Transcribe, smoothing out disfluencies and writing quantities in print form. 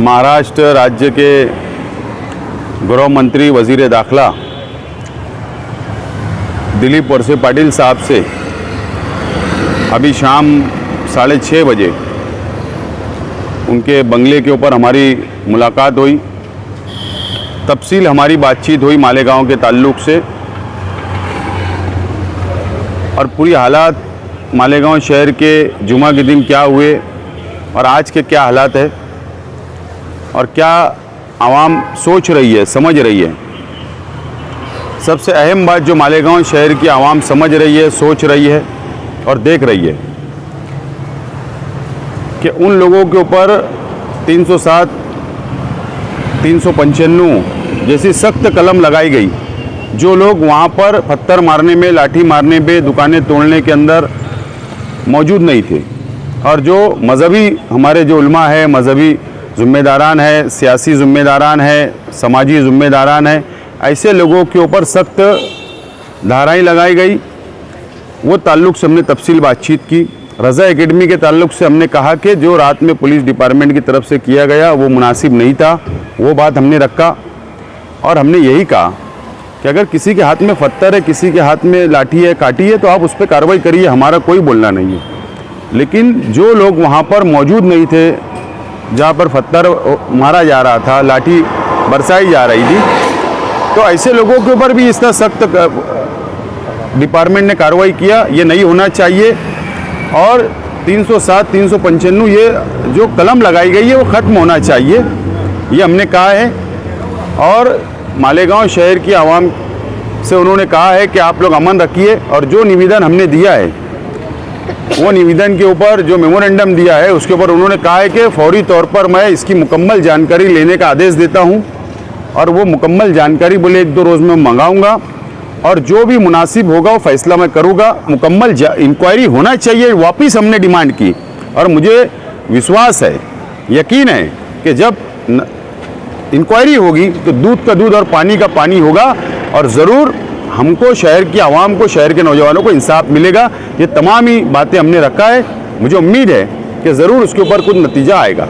महाराष्ट्र राज्य के गृह मंत्री वज़ीर दाखिला दिलीप वळसे पाटिल साहब से अभी शाम 6:30 बजे उनके बंगले के ऊपर हमारी मुलाकात हुई। तफसील हमारी बातचीत हुई मालेगांव के ताल्लुक़ से और पूरी हालात मालेगांव शहर के जुमा के दिन क्या हुए और आज के क्या हालात है और क्या आवाम सोच रही है, समझ रही है। सबसे अहम बात जो मालेगांव शहर की आवाम समझ रही है, सोच रही है और देख रही है कि उन लोगों के ऊपर 307, 395 जैसी सख्त कलम लगाई गई, जो लोग वहाँ पर पत्थर मारने में, लाठी मारने में, दुकानें तोड़ने के अंदर मौजूद नहीं थे और जो मजहबी हमारे जो उलमा है, मजहबी ज़िम्मेदारान है, सियासी ज़िम्मेदारान है, समाजी ज़िम्मेदारान है, ऐसे लोगों के ऊपर सख्त धाराएं लगाई गई। वो ताल्लुक़ से हमने तफसील बातचीत की। रज़ा एकेडमी के ताल्लुक़ से हमने कहा कि जो रात में पुलिस डिपार्टमेंट की तरफ से किया गया वो मुनासिब नहीं था, वो बात हमने रखा और हमने यही कहा कि अगर किसी के हाथ में पत्थर है, किसी के हाथ में लाठी है, काटी है, तो आप उस पर कार्रवाई करिए, हमारा कोई बोलना नहीं है। लेकिन जो लोग वहाँ पर मौजूद नहीं थे, जहाँ पर पत्थर मारा जा रहा था, लाठी बरसाई जा रही थी, तो ऐसे लोगों के ऊपर भी इस तरह सख्त डिपार्टमेंट ने कार्रवाई किया। ये नहीं होना चाहिए और 307, 395 ये जो कलम लगाई गई है वो ख़त्म होना चाहिए, ये हमने कहा है। और मालेगांव शहर की आवाम से उन्होंने कहा है कि आप लोग अमन रखिए और जो निवेदन हमने दिया है, वो निवेदन के ऊपर जो मेमोरेंडम दिया है उसके ऊपर उन्होंने कहा है कि फौरी तौर पर मैं इसकी मुकम्मल जानकारी लेने का आदेश देता हूँ और वो मुकम्मल जानकारी बोले 1-2 रोज़ में मंगाऊंगा और जो भी मुनासिब होगा वो फैसला मैं करूँगा। मुकम्मल इंक्वायरी होना चाहिए, वापस हमने डिमांड की और मुझे विश्वास है, यकीन है कि जब इंक्वायरी होगी तो दूध का दूध और पानी का पानी होगा और ज़रूर हमको, शहर की आवाम को, शहर के नौजवानों को इंसाफ मिलेगा। ये तमाम ही बातें हमने रखा है। मुझे उम्मीद है कि ज़रूर उसके ऊपर कुछ नतीजा आएगा।